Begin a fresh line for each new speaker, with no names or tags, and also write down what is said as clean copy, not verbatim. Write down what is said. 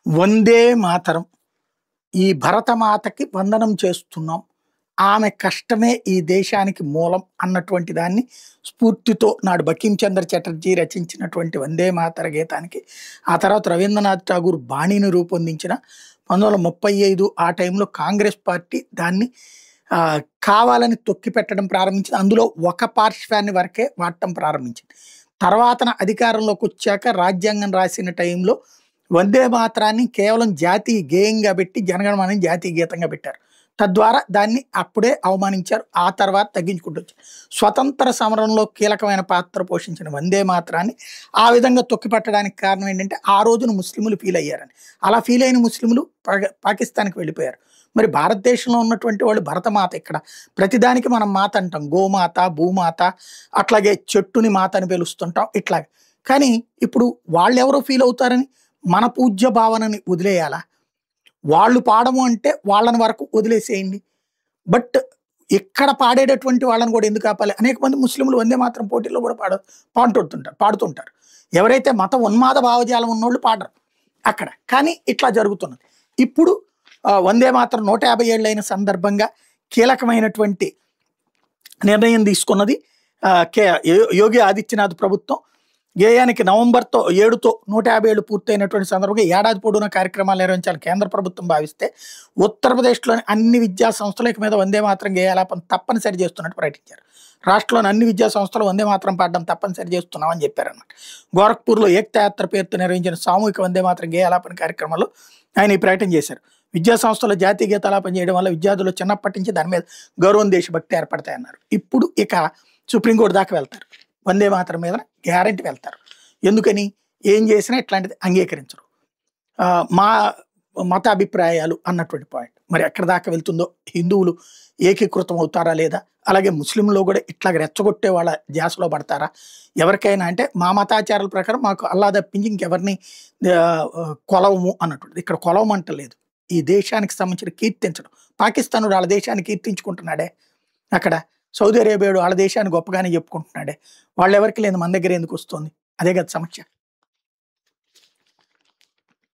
వందే మాతరం. ఈ భరతమాతకి వందనం చేస్తున్నాం. ఆమె కష్టమే ఈ దేశానికి మూలం అన్నటువంటి దాన్ని స్ఫూర్తితో నాడు బంకించంద్ర చటర్జీ రచించినటువంటి వందే మాతర గీతానికి, ఆ తర్వాత రవీంద్రనాథ్ ఠాగూర్ బాణీని రూపొందించిన 1935 ఆ టైంలో కాంగ్రెస్ పార్టీ దాన్ని కావాలని తొక్కిపెట్టడం ప్రారంభించింది. అందులో ఒక పార్శ్వాన్ని వరకే వాడటం ప్రారంభించింది. తర్వాతన అధికారంలోకి వచ్చాక రాజ్యాంగం రాసిన టైంలో వందే మాతరాన్ని కేవలం జాతీయ గేయంగా పెట్టి జనగణమనని జాతీయ గీతంగా పెట్టారు. తద్వారా దాన్ని అప్పుడే అవమానించారు. ఆ తర్వాత తగ్గించుకుంటూ వచ్చారు. స్వతంత్ర సమరంలో కీలకమైన పాత్ర పోషించిన వందే మాతరాన్ని ఆ విధంగా తొక్కిపట్టడానికి కారణం ఏంటంటే ఆ రోజున ముస్లింలు ఫీల్ అయ్యారని. అలా ఫీల్ అయిన ముస్లింలు పాకిస్తాన్కి వెళ్ళిపోయారు. మరి భారతదేశంలో ఉన్నటువంటి వాళ్ళు భరతమాత ఇక్కడ ప్రతిదానికి మనం మాత అంటాం. గోమాత, భూమాత, అట్లాగే చెట్టుని మాత అని పిలుస్తుంటాం ఇట్లాగే. కానీ ఇప్పుడు వాళ్ళెవరో ఫీల్ అవుతారని మన పూజ్య భావనని వదిలేయాలా? వాళ్ళు పాడము అంటే వాళ్ళని వరకు వదిలేసేయండి. బట్ ఇక్కడ పాడేటటువంటి వాళ్ళని కూడా ఎందుకు ఆపాలి? అనేక మంది ముస్లింలు వందే మాతరం పోటీల్లో కూడా పాడుతుంటారు. ఎవరైతే మత ఉన్మాద భావజాలం ఉన్నోళ్ళు పాడరు అక్కడ. కానీ ఇట్లా జరుగుతున్నది. ఇప్పుడు వందే మాతరం 150 ఏళ్ళైన సందర్భంగా కీలకమైనటువంటి నిర్ణయం తీసుకున్నది యోగి ఆదిత్యనాథ్ ప్రభుత్వం. గేయానికి నవంబర్ 7తో 150 ఏళ్ళు పూర్తయినటువంటి సందర్భంగా ఏడాది పొడవునా కార్యక్రమాలు నిర్వహించాలని కేంద్ర ప్రభుత్వం భావిస్తే, ఉత్తరప్రదేశ్లోని అన్ని విద్యా సంస్థల మీద వందే మాతరం గేయాలాపన తప్పనిసరి చేస్తున్నట్టు ప్రకటించారు. రాష్ట్రంలోని అన్ని విద్యా సంస్థలు వందే మాతరం పాడడం తప్పనిసరి చేస్తున్నామని చెప్పారన్నమాట. గోరఖ్పూర్లో ఏక్తా యాత్ర పేరుతో నిర్వహించిన సామూహిక వందే మాతరం గేయాలాపన కార్యక్రమంలో ఆయన ఈ ప్రకటన చేశారు. విద్యా సంస్థల జాతీయ గీతాలాపన చేయడం వల్ల విద్యార్థులు చిన్నప్పటి నుంచి దాని మీద గౌరవం, దేశభక్తి ఏర్పడతాయన్నారు. ఇప్పుడు ఇక సుప్రీంకోర్టు దాకా వెళ్తారు. వందే మాతరం మీద గ్యారంటీ వెళ్తారు. ఎందుకని? ఏం చేసినా ఇట్లాంటిది అంగీకరించరు. మా మత అభిప్రాయాలు అన్నటువంటి పాయింట్ మరి ఎక్కడ దాకా వెళ్తుందో, హిందువులు ఏకీకృతం అవుతారా లేదా, అలాగే ముస్లింలో కూడా ఇట్లా రెచ్చగొట్టే వాళ్ళ ధ్యాసలో పడతారా? ఎవరికైనా అంటే మా మతాచారాల ప్రకారం మాకు అల్లా తప్పించి ఇంకెవరిని కొలవము అన్నటువంటిది. ఇక్కడ కొలవమంటలేదు, ఈ దేశానికి సంబంధించిన కీర్తించడం. పాకిస్తాన్ వాళ్ళ దేశాన్ని కీర్తించుకుంటున్నాడే, అక్కడ సౌదీ అరేబియాడు వాళ్ళ దేశాన్ని గొప్పగానే చెప్పుకుంటున్నాడే. వాళ్ళు ఎవరికి లేదు, మన దగ్గర ఎందుకు వస్తుంది? అదే కదా సమస్య.